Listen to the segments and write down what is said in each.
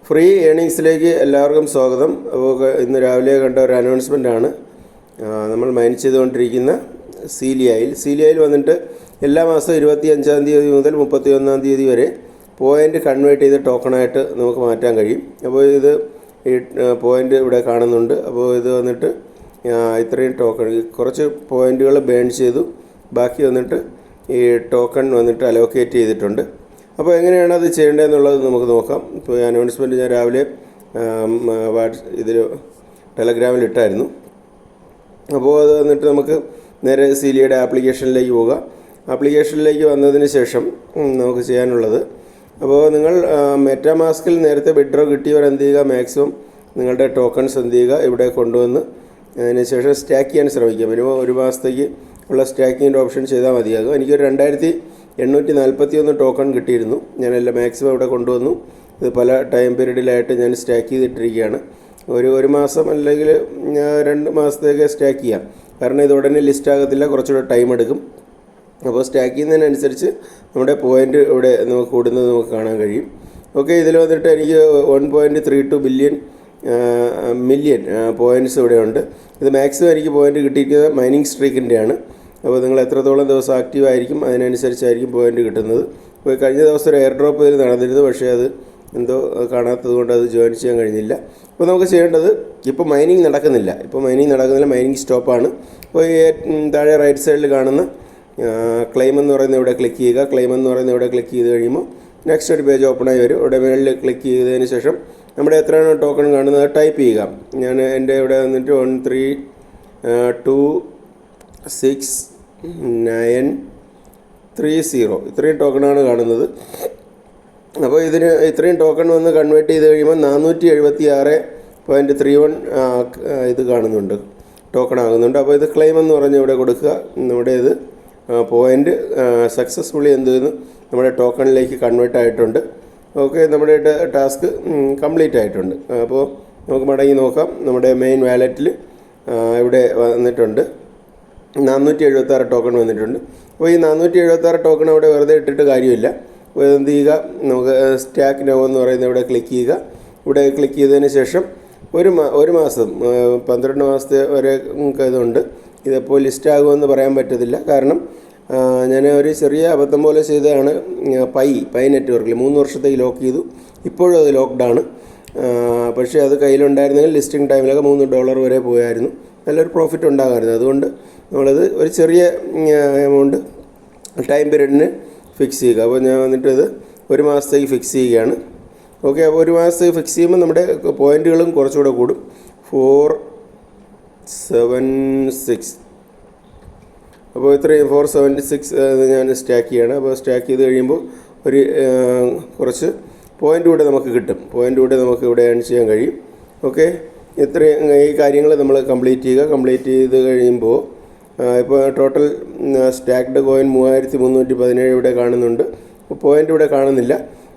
Free ഏണിങ്സിലേക്ക് എല്ലാവർക്കും സ്വാഗതം. അപ്പോൾ ഇന്ന് രാവിലെ കണ്ട ഒരു അനൗൺസ്മെൻ്റാണ്. നമ്മൾ മൈൻ ചെയ്തുകൊണ്ടിരിക്കുന്ന സീലിയയിൽ വന്നിട്ട് എല്ലാ മാസവും 25-ാം തീയതി മുതൽ 31-ാം തീയതി വരെ പോയിൻ്റ് കൺവേർട്ട് ചെയ്ത് ടോക്കണായിട്ട് നമുക്ക് മാറ്റാൻ കഴിയും. അപ്പോൾ ഇത് ഈ പോയിൻ്റ് ഇവിടെ കാണുന്നുണ്ട്. അപ്പോൾ ഇത് വന്നിട്ട് ഇത്രയും ടോക്കൺ കുറച്ച് പോയിൻ്റുകൾ ബേൺ ചെയ്തു, ബാക്കി വന്നിട്ട് ഈ ടോക്കൺ വന്നിട്ട് അലോക്കേറ്റ് ചെയ്തിട്ടുണ്ട്. അപ്പോൾ എങ്ങനെയാണ് അത് ചെയ്യേണ്ടതെന്നുള്ളത് നമുക്ക് നോക്കാം. ഇപ്പോൾ ഈ അനൗൺസ്മെൻറ്റ് ഞാൻ രാവിലെ ടെലഗ്രാമിൽ ഇട്ടായിരുന്നു. അപ്പോൾ അത് വന്നിട്ട് നമുക്ക് നേരെ സീലിയയുടെ ആപ്ലിക്കേഷനിലേക്ക് പോകാം. ആപ്ലിക്കേഷനിലേക്ക് വന്നതിന് ശേഷം നമുക്ക് ചെയ്യാനുള്ളത്, അപ്പോൾ നിങ്ങൾ മെറ്റാമാസ്കിൽ നേരത്തെ വിഡ്രോ കിട്ടിയവർ എന്ത് ചെയ്യുക, മാക്സിമം നിങ്ങളുടെ ടോക്കൺസ് എന്ത് ചെയ്യുക ഇവിടെ കൊണ്ടുവന്ന് അതിന് ശേഷം സ്റ്റാക്ക് ചെയ്യാൻ ശ്രമിക്കുക. മിനിമം ഒരു മാസത്തേക്ക് ഉള്ള സ്റ്റാക്കിങ്ങിൻ്റെ ഓപ്ഷൻ ചെയ്താൽ മതിയാകും. എനിക്കൊരു 2841 ടോക്കൺ കിട്ടിയിരുന്നു. ഞാനെല്ലാം മാക്സിമം ഇവിടെ കൊണ്ടുവന്നു. ഇത് പല ടൈം പീരീഡിലായിട്ട് ഞാൻ സ്റ്റാക്ക് ചെയ്തിട്ടിരിക്കുകയാണ്. ഒരു മാസം അല്ലെങ്കിൽ 2 മാസത്തേക്ക് സ്റ്റാക്ക് ചെയ്യാം, കാരണം ഇത് ഉടനെ ലിസ്റ്റ് ആകത്തില്ല, കുറച്ചുകൂടെ ടൈം എടുക്കും. അപ്പോൾ സ്റ്റാക്ക് ചെയ്യുന്നതിനനുസരിച്ച് നമ്മുടെ പോയിൻ്റ് ഇവിടെ നമുക്ക് കൂടുന്നത് നമുക്ക് കാണാൻ കഴിയും. ഓക്കെ, ഇതിൽ വന്നിട്ട് എനിക്ക് 1.32 മില്യൺ പോയിൻറ്റ്സ് ഇവിടെ ഉണ്ട്. ഇത് മാക്സിമം എനിക്ക് പോയിൻ്റ് കിട്ടിയിരിക്കുന്നത് മൈനിങ് സ്ട്രീക്കിൻ്റെയാണ്. അപ്പോൾ നിങ്ങൾ എത്രത്തോളം ദിവസം ആക്റ്റീവ് ആയിരിക്കും അതിനനുസരിച്ചായിരിക്കും പോയിൻ്റ് കിട്ടുന്നത്. അപ്പോൾ കഴിഞ്ഞ ദിവസം ഒരു എയർ ഡ്രോപ്പ് ഇതിൽ നടന്നിരുന്നു, പക്ഷേ അത് എന്തോ കാണാത്തത് കൊണ്ട് അത് ജോയിൻ ചെയ്യാൻ കഴിഞ്ഞില്ല. അപ്പോൾ നമുക്ക് ചെയ്യേണ്ടത്, ഇപ്പോൾ മൈനിങ് നടക്കുന്നില്ല, മൈനിങ് സ്റ്റോപ്പാണ്. അപ്പോൾ ഈ താഴെ റൈറ്റ് സൈഡിൽ കാണുന്ന ക്ലെയിം എന്ന് പറയുന്ന ഇവിടെ ക്ലിക്ക് ചെയ്യുക. ക്ലിക്ക് ചെയ്ത് കഴിയുമ്പോൾ നെക്സ്റ്റ് ഒരു പേജ് ഓപ്പണായി വരും. ഇവിടെ മേളിൽ ക്ലിക്ക് ചെയ്തതിന് ശേഷം നമ്മുടെ എത്രയാണ് ടോക്കൺ കാണുന്നത് ടൈപ്പ് ചെയ്യുക. ഞാൻ എൻ്റെ ഇവിടെ വന്നിട്ട് 1326930 ഇത്രയും ടോക്കണാണ് കാണുന്നത്. അപ്പോൾ ഇതിന് ഇത്രയും ടോക്കൺ വന്ന് കൺവേർട്ട് ചെയ്ത് കഴിയുമ്പോൾ 476.31 ഇത് കാണുന്നുണ്ട്, ടോക്കൺ ആകുന്നുണ്ട്. അപ്പോൾ ഇത് ക്ലെയിം എന്ന് പറഞ്ഞ് ഇവിടെ കൊടുക്കുക. നമ്മുടെ ഇത് പോയിൻ്റ് സക്സസ്ഫുള്ളി എന്ത് ചെയ്യുന്നു, നമ്മുടെ ടോക്കണിലേക്ക് കൺവേർട്ട് ആയിട്ടുണ്ട്. ഓക്കെ, നമ്മുടെ ടാസ്ക് കംപ്ലീറ്റ് ആയിട്ടുണ്ട്. അപ്പോൾ നമുക്ക് മടങ്ങി നോക്കാം. നമ്മുടെ മെയിൻ വാലറ്റിൽ ഇവിടെ വന്നിട്ടുണ്ട് 476 ടോക്കൺ വന്നിട്ടുണ്ട്. അപ്പോൾ ഈ 476 ടോക്കൺ അവിടെ വെറുതെ ഇട്ടിട്ട് കാര്യമില്ല. അപ്പോൾ എന്ത് ചെയ്യുക, നമുക്ക് സ്റ്റാക്ക് നൗ എന്ന് പറയുന്ന ഇവിടെ ക്ലിക്ക് ചെയ്യുക. ഇവിടെ ക്ലിക്ക് ചെയ്തതിന് ശേഷം ഒരു മാസം 12 മാസത്തെ വരെ ഇതുണ്ട്. ഇതെപ്പോൾ ലിസ്റ്റ് ആകുമെന്ന് പറയാൻ പറ്റത്തില്ല, കാരണം ഞാൻ ഒരു ചെറിയ അബദ്ധം പോലെ ചെയ്തതാണ്. പൈ നെറ്റ്വർക്കിൽ 3 വർഷത്തേക്ക് ലോക്ക് ചെയ്തു. ഇപ്പോഴും അത് ലോക്ക്ഡാണ്. പക്ഷേ അത് കയ്യിലുണ്ടായിരുന്നെങ്കിൽ ലിസ്റ്റിംഗ് ടൈമിലൊക്കെ $3 വരെ പോയായിരുന്നു, നല്ലൊരു പ്രോഫിറ്റ് ഉണ്ടാകുമായിരുന്നു. അതുകൊണ്ട് നമ്മളത് ഒരു ചെറിയ എമൗണ്ട് ടൈം പീരീഡിന് ഫിക്സ് ചെയ്യുക. അപ്പോൾ ഞാൻ വന്നിട്ട് ഇത് 1 മാസത്തേക്ക് ഫിക്സ് ചെയ്യുകയാണ്. ഓക്കെ, അപ്പോൾ 1 മാസത്തേക്ക് ഫിക്സ് ചെയ്യുമ്പോൾ നമ്മുടെ പോയിൻറ്റുകളും കുറച്ചുകൂടെ കൂടും. 476. അപ്പോൾ ഇത്രയും 476 ഞാൻ സ്റ്റാക്ക് ചെയ്യണം. അപ്പോൾ സ്റ്റാക്ക് ചെയ്ത് കഴിയുമ്പോൾ ഒരു കുറച്ച് പോയിൻ്റ് കൂടെ നമുക്ക് കിട്ടും. നമുക്ക് ഇവിടെ ഏൺ ചെയ്യാൻ കഴിയും. ഓക്കെ, ഇത്രയും ഈ കാര്യങ്ങൾ നമ്മൾ കംപ്ലീറ്റ് ചെയ്ത് കഴിയുമ്പോൾ ഇപ്പോൾ ടോട്ടൽ സ്റ്റാക്ക്ഡ് കോയിൻ 3317 ഇവിടെ കാണുന്നുണ്ട്. പോയിൻ്റ് ഇവിടെ കാണുന്നില്ല.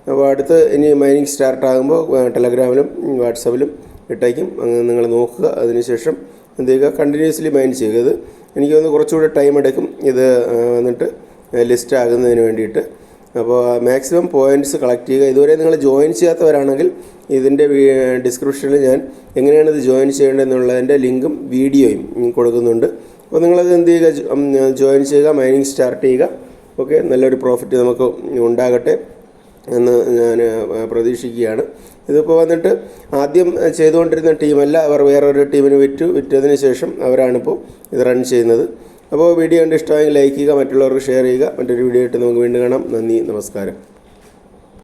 അപ്പോൾ അടുത്ത് ഇനി മൈനിങ് സ്റ്റാർട്ട് ആകുമ്പോൾ ടെലഗ്രാമിലും വാട്സപ്പിലും ഇട്ടേക്കും, അങ്ങനെ നിങ്ങൾ നോക്കുക. അതിനുശേഷം എന്ത് ചെയ്യുക, കണ്ടിന്യൂസ്ലി മൈൻ ചെയ്യുക. ഇത് എനിക്ക് തോന്നുന്നു കുറച്ചുകൂടെ ടൈം എടുക്കും ഇത് വന്നിട്ട് ലിസ്റ്റ് ആകുന്നതിന് വേണ്ടിയിട്ട്. അപ്പോൾ മാക്സിമം പോയിൻറ്റ്സ് കളക്ട് ചെയ്യുക. ഇതുവരെ നിങ്ങൾ ജോയിൻ ചെയ്യാത്തവരാണെങ്കിൽ ഇതിൻ്റെ ഡിസ്ക്രിപ്ഷനിൽ ഞാൻ എങ്ങനെയാണ് ഇത് ജോയിൻ ചെയ്യേണ്ടതെന്നുള്ളതിൻ്റെ ലിങ്കും വീഡിയോയും കൊടുക്കുന്നുണ്ട്. അപ്പോൾ നിങ്ങളത് എന്ത് ചെയ്യുക, ജോയിൻ ചെയ്യുക, മൈനിങ് സ്റ്റാർട്ട് ചെയ്യുക. ഓക്കെ, നല്ലൊരു പ്രോഫിറ്റ് നമുക്ക് ഉണ്ടാകട്ടെ എന്ന് ഞാൻ പ്രതീക്ഷിക്കുകയാണ്. ഇതിപ്പോൾ വന്നിട്ട് ആദ്യം ചെയ്തുകൊണ്ടിരുന്ന ടീമല്ല, അവർ വേറൊരു ടീമിന് വിറ്റതിന് ശേഷം അവരാണിപ്പോൾ ഇത് റൺ ചെയ്യുന്നത്. അപ്പോൾ വീഡിയോ കണ്ട് ഇഷ്ടമായെങ്കിൽ ലൈക്ക് ചെയ്യുക, മറ്റുള്ളവർക്ക് ഷെയർ ചെയ്യുക. മറ്റൊരു വീഡിയോ ആയിട്ട് നമുക്ക് വീണ്ടും കാണാം. നന്ദി, നമസ്കാരം.